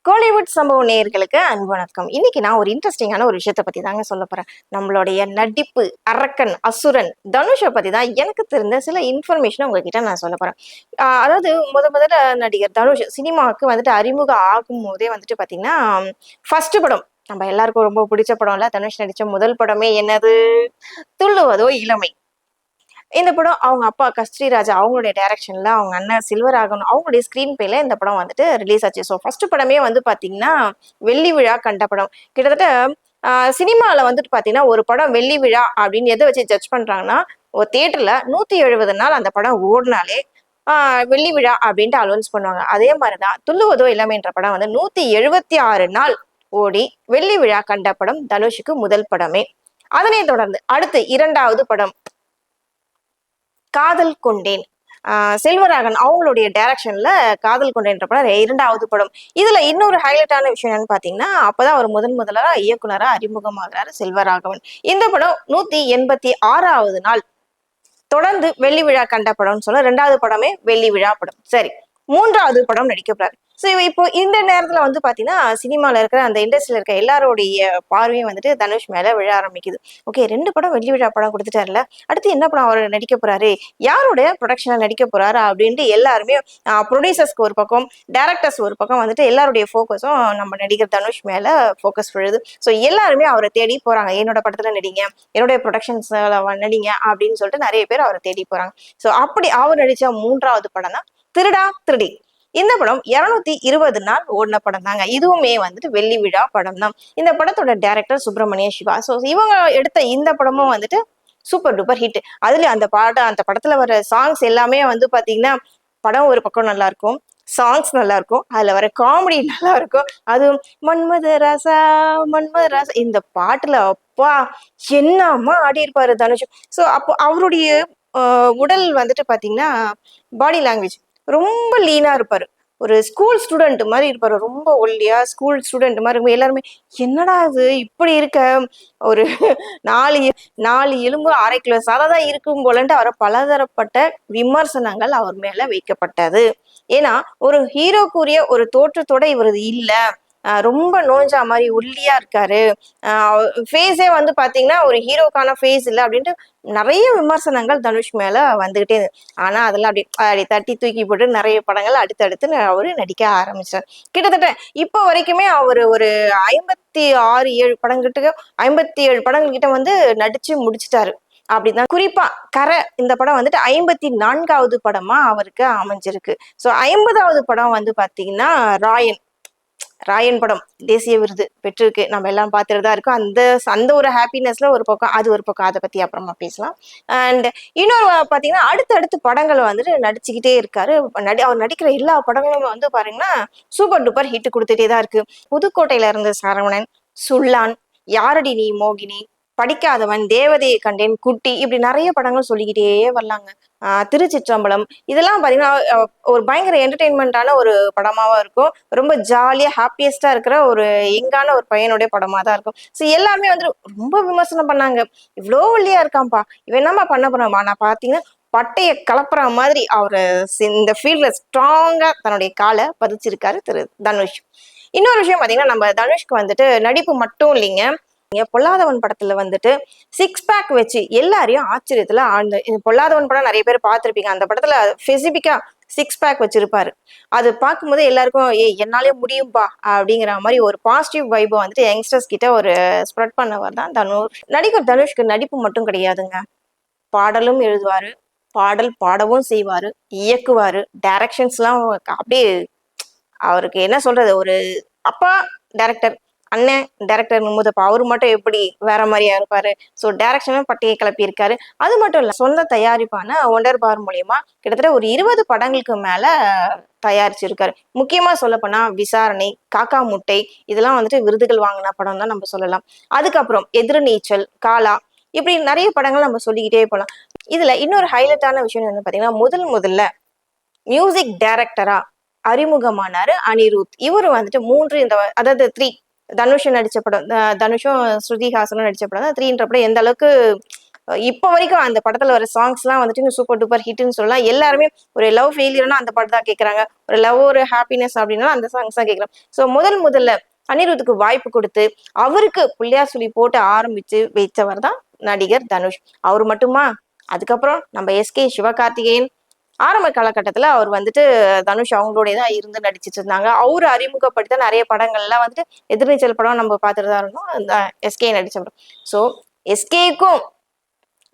கோலிவுட் சம்பவ நேயர்களுக்கு அன்பு வணக்கம். இன்னைக்கு நான் ஒரு இன்ட்ரெஸ்டிங்கான ஒரு விஷயத்தை பத்தி தாங்க சொல்ல போறேன். நம்மளுடைய நடிப்பு அரக்கன் அசுரன் தனுஷை பத்தி தான் எனக்கு தெரிந்த சில இன்ஃபர்மேஷன் உங்ககிட்ட நான் சொல்ல போறேன். அதாவது முதல்ல நடிகர் தனுஷ் சினிமாவுக்கு வந்துட்டு அறிமுகம் ஆகும் போதே வந்துட்டு பாத்தீங்கன்னா ஃபர்ஸ்ட் படம் நம்ம எல்லாருக்கும் ரொம்ப பிடிச்ச படம்ல தனுஷ் நடிச்ச முதல் படமே என்னது? துள்ளுவதோ இளமை. இந்த படம் அவங்க அப்பா கஸ்தூரிராஜா அவங்களுடைய டைரக்ஷன்ல அவங்க அண்ணன் செல்வராகவன் அவங்களுடைய ஸ்கிரீன் பிளேல இந்த படம் வந்துட்டு ரிலீஸ் ஆச்சு. ஸோ ஃபர்ஸ்ட் படமே வந்து பாத்தீங்கன்னா வெள்ளி விழா கண்ட படம். கிட்டத்தட்ட சினிமாவில் வந்துட்டு பாத்தீங்கன்னா ஒரு படம் வெள்ளி விழா அப்படின்னு எதை வச்சு ஜட்ஜ் பண்றாங்கன்னா, ஒரு தியேட்டர்ல 170 நாள் அந்த படம் ஓடினாலே வெள்ளி விழா அப்படின்ட்டு அலௌன்ஸ் பண்ணுவாங்க. அதே மாதிரிதான் துள்ளுவதோ இளமைன்ற படம் வந்து 176 நாள் ஓடி வெள்ளி விழா கண்ட படம் தனுஷுக்கு முதல் படமே. அதனை தொடர்ந்து அடுத்து இரண்டாவது படம் காதல் கொண்டேன். செல்வராகன் அவங்களுடைய டைரக்ஷன்ல காதல் கொண்டேன்ற படம் இரண்டாவது படம். இதுல இன்னொரு ஹைலைட்டான விஷயம் என்னன்னு பாத்தீங்கன்னா, அப்பதான் அவர் முதலா இயக்குனரா அறிமுகமாகிறாரு செல்வராகவன். இந்த படம் 186வது நாள் தொடர்ந்து வெள்ளி விழா கண்ட படம்னு சொல்ல ரெண்டாவது படமே வெள்ளி விழா படம். சரி, மூன்றாவது படம் நடிக்க போறாரு. ஸோ இப்போ இந்த நேரத்துல வந்து பாத்தீங்கன்னா சினிமால இருக்கிற அந்த இண்டஸ்ட்ரியில இருக்க எல்லாருடைய பார்வையும் வந்துட்டு தனுஷ் மேல விழ ஆரம்பிக்குது. ஓகே, 2 படம் வெள்ளி விழா படம் கொடுத்துட்டாருல, அடுத்து என்ன படம் அவர் நடிக்க போறாரு, யாருடைய ப்ரொடக்ஷன்ல நடிக்க போறாரு அப்படின்ட்டு எல்லாருமே ப்ரொடியூசர்ஸ்க்கு ஒரு பக்கம், டைரக்டர்ஸ் ஒரு பக்கம் வந்துட்டு எல்லாருடைய ஃபோக்கஸும் நம்ம நடிகர் தனுஷ் மேல ஃபோக்கஸ் விழுது. ஸோ எல்லாருமே அவரை தேடி போறாங்க. என்னோட படத்துல நடிங்க, என்னுடைய ப்ரொடக்ஷன்ஸ்ல நடிங்க அப்படின்னு சொல்லிட்டு நிறைய பேர் அவரை தேடி போறாங்க. ஸோ அப்படி அவர் நடிச்ச மூன்றாவது படம் தான் திருடா திருடி. இந்த படம் 220 நாள் ஓடின படம் தாங்க. இதுவுமே வந்துட்டு வெள்ளி விழா படம் தான். இந்த படத்தோட டைரக்டர் சுப்பிரமணிய சிவா. ஸோ இவங்க எடுத்த இந்த படமும் வந்துட்டு சூப்பர் டூப்பர் ஹிட். அதுல அந்த படத்துல வர சாங்ஸ் எல்லாமே வந்து பாத்தீங்கன்னா படம் ஒரு பக்கம் நல்லா இருக்கும், சாங்ஸ் நல்லா இருக்கும், அதுல வர காமெடி நல்லா இருக்கும். அதுவும் மன்மத ராசா மன்மத ராசா இந்த பாட்டுல அப்பா என்னமா ஆடி இருப்பாரு தனுஷ். ஸோ அப்போ அவருடைய உடல் வந்துட்டு பாத்தீங்கன்னா பாடி லாங்குவேஜ் ரொம்ப லீனா இருப்பாரு. ஒரு ஸ்கூல் ஸ்டூடெண்ட் மாதிரி இருப்பாரு. ரொம்ப ஒல்லியா ஸ்கூல் ஸ்டூடெண்ட் மாதிரி இருக்கும். எல்லாருமே என்னடா இது இப்படி இருக்க, ஒரு 4 எலும்பு 1/2 கிலோ சாதா இருக்கும் போலன்ட்டு அவரை பலதரப்பட்ட விமர்சனங்கள் அவர் மேல வைக்கப்பட்டது. ஏன்னா ஒரு ஹீரோக்குரிய ஒரு தோற்றத்தோட இவர் இல்ல, ரொம்ப நோஞ்சா மாதிரி ஒல்லியா இருக்காரு, ஃபேஸே வந்து பாத்தீங்கன்னா ஒரு ஹீரோக்கான ஃபேஸ் இல்லை அப்படின்ட்டு நிறைய விமர்சனங்கள் தனுஷ் மேல வந்துகிட்டே. ஆனா அதெல்லாம் அப்படி தட்டி தூக்கி போட்டு நிறைய படங்கள் அடுத்தடுத்து அவரு நடிக்க ஆரம்பிச்சார். கிட்டத்தட்ட இப்போ வரைக்குமே அவரு ஒரு 56-7 படங்கிட்ட 57 படங்கள் கிட்ட வந்து நடிச்சு முடிச்சிட்டாரு. அப்படிதான். குறிப்பா கரை இந்த படம் வந்துட்டு 54வது படமா அவருக்கு அமைஞ்சிருக்கு. ஸோ 50வது படம் வந்து பாத்தீங்கன்னா ராயன் படம் தேசிய விருது பெற்றிருக்கு. நம்ம எல்லாம் பார்த்துட்டு தான் இருக்கோம். அந்த அந்த ஒரு ஹாப்பினஸ்ல ஒரு பக்கம், அது ஒரு பக்கம், அதை பத்தி அப்புறமா பேசலாம். அண்ட் இன்னொரு பாத்தீங்கன்னா அடுத்தடுத்து படங்களை வந்துட்டு நடிச்சுக்கிட்டே இருக்காரு. அவர் நடிக்கிற எல்லா படங்களும் வந்து பாத்தீங்கன்னா சூப்பர் டூப்பர் ஹிட் கொடுத்துட்டே தான் இருக்கு. புதுக்கோட்டையில இருந்த சரவணன், சுல்லான், யாரடி நீ மோகினி, படிக்காதவன், தேவதையை கண்டேன், குட்டி, இப்படி நிறைய படங்கள் சொல்லிக்கிட்டே வரலாங்க. திருச்சிற்றம்பலம் இதெல்லாம் பாத்தீங்கன்னா ஒரு பயங்கர என்டர்டெயின்மெண்டான ஒரு படமாவா இருக்கும். ரொம்ப ஜாலியா ஹாப்பியஸ்டா இருக்கிற ஒரு யங்கான ஒரு பையனுடைய படமா தான் இருக்கும். ஸோ எல்லாருமே வந்து ரொம்ப விமர்சனம் பண்ணாங்க. இவ்வளோ ஒல்லியா இருக்கான்ப்பா, இவன் என்னமா பண்ண போறாமா. நான் பாத்தீங்கன்னா பட்டைய கலப்புற மாதிரி அவரு இந்த ஃபீல்ட்ல ஸ்ட்ராங்கா தன்னுடைய காலை பதிச்சிருக்காரு திரு தனுஷ். இன்னொரு விஷயம் பாத்தீங்கன்னா நம்ம தனுஷ்க்கு வந்துட்டு நடிப்பு மட்டும் இல்லைங்க, பொல்லாதவன் படத்துல வந்துட்டு 6 பேக் வச்சு எல்லாரையும் ஆச்சரியத்துல ஆழ்ந்து. பொல்லாதவன் படம் நிறைய பேர் பார்த்திருப்பீங்க. அந்த படத்துல ஸ்பெசிபிக்கா 6 பேக் வச்சிருப்பாரு. அது பார்க்கும்போது எல்லாருக்கும் என்னாலே முடியும்பா அப்படிங்கிற மாதிரி ஒரு பாசிட்டிவ் வைபை வந்துட்டு யங்ஸ்டர்ஸ் கிட்ட ஒரு ஸ்ப்ரெட் பண்ணவர் தான் தனுஷ். நடிகர் தனுஷ்க்கு நடிப்பு மட்டும் கிடையாதுங்க, பாடலும் எழுதுவாரு, பாடல் பாடவும் செய்வாரு, இயக்குவாரு, டைரக்ஷன்ஸ் எல்லாம் அப்படியே அவருக்கு என்ன சொல்றது, ஒரு அப்பா டைரக்டர், அண்ணன் டைரக்டர் போது அப்ப அவரு மட்டும் எப்படி வேற மாதிரியா இருப்பாரு. ஸோ டைரக்ஷனும் பட்டையை கிளப்பி இருக்காரு. அது மட்டும் இல்ல, சொந்த தயாரிப்பான ஒண்டர் பார் மூலியமா கிட்டத்தட்ட ஒரு 20 படங்களுக்கு மேல தயாரிச்சிருக்காரு. முக்கியமா சொல்ல போனா விசாரணை, காக்கா முட்டை, இதெல்லாம் வந்துட்டு விருதுகள் வாங்கின படம் தான் நம்ம சொல்லலாம். அதுக்கப்புறம் எதிர்நீச்சல், காலா, இப்படி நிறைய படங்கள் நம்ம சொல்லிக்கிட்டே போகலாம். இதுல இன்னொரு ஹைலைட்டான விஷயம் என்ன பாத்தீங்கன்னா, முதல்ல மியூசிக் டைரக்டரா அறிமுகமானாரு அனிருத். இவரு வந்துட்டு 3 அதாவது 3 தனுஷ் நடிச்ச படம், தனுஷும் ஸ்ருதிஹாசனும் நடிச்ச படம் தான் 3ன்ற படம் எந்த அளவுக்கு இப்ப வரைக்கும் அந்த படத்துல வர சாங்ஸ் எல்லாம் வந்துட்டு சூப்பர் டூப்பர் ஹிட்னு சொல்லலாம். எல்லாருமே ஒரு லவ் ஃபெயிலியர்னா அந்த பாட்டு தான் கேட்கறாங்க, ஒரு லவ் ஒரு ஹாப்பினஸ் அப்படின்னா அந்த சாங்ஸ் தான் கேட்கறாங்க. ஸோ முதல்ல அனிருத்துக்கு வாய்ப்பு கொடுத்து அவருக்கு புள்ளியார் சொல்லி போட்டு ஆரம்பிச்சு வைத்தவர் தான் நடிகர் தனுஷ். அவர் மட்டுமா, அதுக்கப்புறம் நம்ம எஸ்கே சிவகார்த்திகேயன் ஆரம்ப காலகட்டத்துல அவர் வந்துட்டு தனுஷ் அவங்களோடதான் இருந்து நடிச்சிட்டு இருந்தாங்க. அவரு அறிமுகப்படுத்த நிறைய படங்கள்லாம் வந்துட்டு எதிர்நீச்சல் படம் நம்ம பார்த்துட்டு தான் இருந்தோம், அந்த எஸ்கே நடிச்ச படம். ஸோ எஸ்கேக்கும்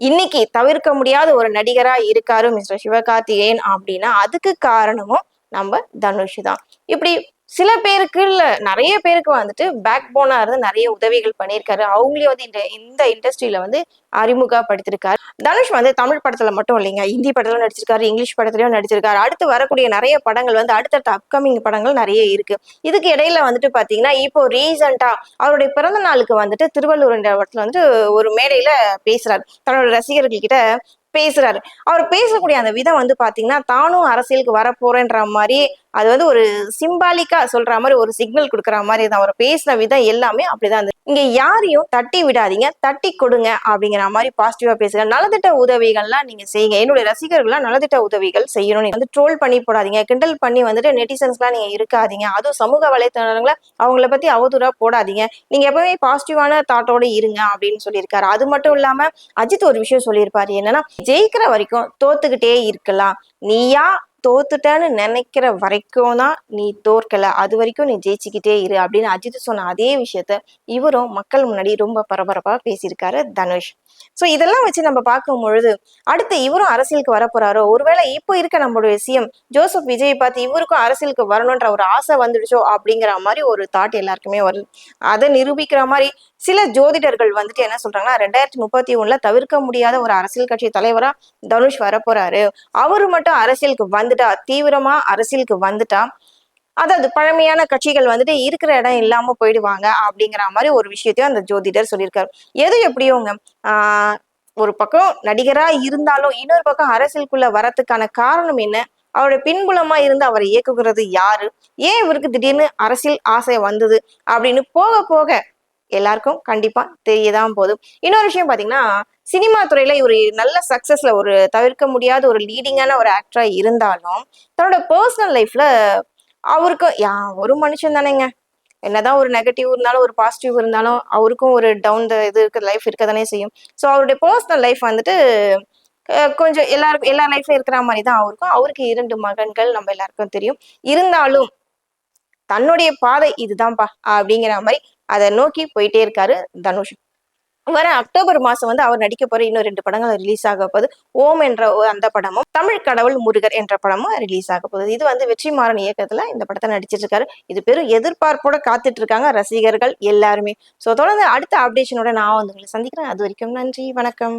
இன்னைக்கு தவிர்க்க முடியாத ஒரு நடிகரா இருக்காரு மிஸ்டர் சிவகார்த்திகேயன் அப்படின்னா அதுக்கு காரணமும் நம்ம தனுஷ் தான். இப்படி சில பேருக்கு இல்ல நிறைய பேருக்கு வந்துட்டு பேக் போனா இருந்து நிறைய உதவிகள் பண்ணியிருக்காரு. அவங்களே வந்து இந்த இண்டஸ்ட்ரியில வந்து அறிமுகப்படுத்திருக்காரு. தனுஷ் வந்து தமிழ் படத்துல மட்டும் இல்லைங்க, ஹிந்தி படத்துல நடிச்சிருக்காரு, இங்கிலீஷ் படத்துலயும் நடிச்சிருக்காரு. அடுத்து வரக்கூடிய நிறைய படங்கள் வந்து அடுத்தடுத்த அப்கமிங் படங்கள் நிறைய இருக்கு. இதுக்கு இடையில வந்துட்டு பாத்தீங்கன்னா இப்போ ரீசெண்டா அவருடைய பிறந்த நாளுக்கு வந்துட்டு திருவள்ளூர் இடத்துல வந்துட்டு ஒரு மேடையில பேசுறாரு, தன்னோட ரசிகர்கள் கிட்ட பேசுறாரு. அவர் பேசக்கூடிய அந்த விதம் வந்து பாத்தீங்கன்னா தானும் அரசியலுக்கு வர போறேன்ற மாதிரி, அது வந்து ஒரு சிம்பாலிக்கா சொல்ற மாதிரி, ஒரு சிக்னல் கொடுக்குற மாதிரி தான். அவர் பேசின விதம் எல்லாமே அப்படிதான். இங்க யாரையும் தட்டி விடாதீங்க, தட்டி கொடுங்க அப்படிங்கிற மாதிரி பாசிட்டிவா பேசுங்க. நலத்திட்ட உதவிகள்லாம் நீங்க செய்யுங்க, என்னுடைய ரசிகர்கள்லாம் நலத்திட்ட உதவிகள் செய்யணும். வந்து ட்ரோல் பண்ணி போடாதீங்க, கிண்டல் பண்ணி வந்துட்டு நெட்டிசன்ஸ்லாம் நீங்க இருக்காதீங்க, அதுவும் சமூக வலைத்தளங்களை அவங்கள பத்தி அவதூறா போடாதீங்க, நீங்க எப்பவுமே பாசிட்டிவான தாட்டோட இருங்க அப்படின்னு சொல்லியிருக்காரு. அது மட்டும் இல்லாம அஜித் ஒரு விஷயம் சொல்லியிருப்பாரு, என்னன்னா ஜெயிக்கிற வரைக்கும் தோத்துக்கிட்டே இருக்கலாம், நீயா தோத்துட்டேன்னு நினைக்கிற வரைக்கும் தான் நீ தோற்கல, அது வரைக்கும் நீ ஜெயிச்சுக்கிட்டே இரு அப்படின்னு அஜித் சொன்ன அதே விஷயத்த இவரும் மக்கள் முன்னாடி ரொம்ப பரபரப்பா பேசியிருக்காரு தனுஷ். சோ இதெல்லாம் வச்சு நம்ம பார்க்கும் பொழுது அடுத்து இவரும் அரசியலுக்கு வர போறாரோ, ஒருவேளை இப்போ இருக்க நம்மளுடைய சிஎம் ஜோசப் விஜய் பார்த்து இவருக்கும் அரசியலுக்கு வரணும்ன்ற ஒரு ஆசை வந்துடுச்சோ அப்படிங்கிற மாதிரி ஒரு தாட் எல்லாருக்குமே வருது. அதை நிரூபிக்கிற மாதிரி சில ஜோதிடர்கள் வந்துட்டு என்ன சொல்றாங்கன்னா 2031 தவிர்க்க முடியாத ஒரு அரசியல் கட்சி தலைவரா தனுஷ் வரப்போறாரு, அவரு மட்டும் அரசியலுக்கு வந்துட்டா, தீவிரமா அரசியலுக்கு வந்துட்டா, அதாவது பழமையான கட்சிகள் வந்துட்டு இருக்கிற இடம் இல்லாம போயிடுவாங்க அப்படிங்கிற மாதிரி ஒரு விஷயத்தையும் அந்த ஜோதிடர் சொல்லியிருக்காரு. எது எப்படியோங்க, ஒரு பக்கம் நடிகரா இருந்தாலும் இன்னொரு பக்கம் அரசியலுக்குள்ள வரத்துக்கான காரணம் என்ன, அவருடைய பின்புலமா இருந்து அவரை இயக்குகிறது யாரு, ஏன் இவருக்கு திடீர்னு அரசியல் ஆசை வந்தது அப்படின்னு போக போக எல்லாருக்கும் கண்டிப்பா தெரியதான் போதும். இன்னொரு விஷயம் பாத்தீங்கன்னா, சினிமா துறையில ஒரு நல்ல சக்சஸ்ல ஒரு தவிர்க்க முடியாத ஒரு லீடிங்கான ஒரு ஆக்டரா இருந்தாலும் தன்னோட பர்சனல் லைஃப்ல அவருக்கு ஒரு மனுஷன் தானேங்க, என்னதான் ஒரு நெகட்டிவ் இருந்தாலும் ஒரு பாசிட்டிவ் இருந்தாலும் அவருக்கும் ஒரு டவுன் இது இருக்க லைஃப் இருக்க தானே செய்யும். ஸோ அவருடைய பர்சனல் லைஃப் வந்துட்டு கொஞ்சம் எல்லாருக்கும் எல்லா லைஃப்ல இருக்கிற மாதிரி தான் அவருக்கும். அவருக்கு 2 மகன்கள் நம்ம எல்லாருக்கும் தெரியும். இருந்தாலும் தன்னுடைய பாதை இதுதான்ப்பா அப்படிங்கிற மாதிரி அதை நோக்கி போயிட்டே இருக்காரு தனுஷ். வர அக்டோபர் மாசம் வந்து அவர் நடிக்க போற இன்னும் 2 படங்கள் ரிலீஸ் ஆக போகுது. ஓம் என்ற அந்த படமும், தமிழ் கடவுள் முருகர் என்ற படமும் ரிலீஸ் ஆக போகுது. இது வந்து வெற்றிமாறன் இயக்கத்துல இந்த படத்தை நடிச்சிட்டு இருக்காரு. இது பெரும் எதிர்பார்ப்போட காத்துட்டு இருக்காங்க ரசிகர்கள் எல்லாருமே. சோ தொடர்ந்து அடுத்த அப்டேஷனோட நான் வந்து உங்களை சந்திக்கிறேன். அது வரைக்கும் நன்றி, வணக்கம்.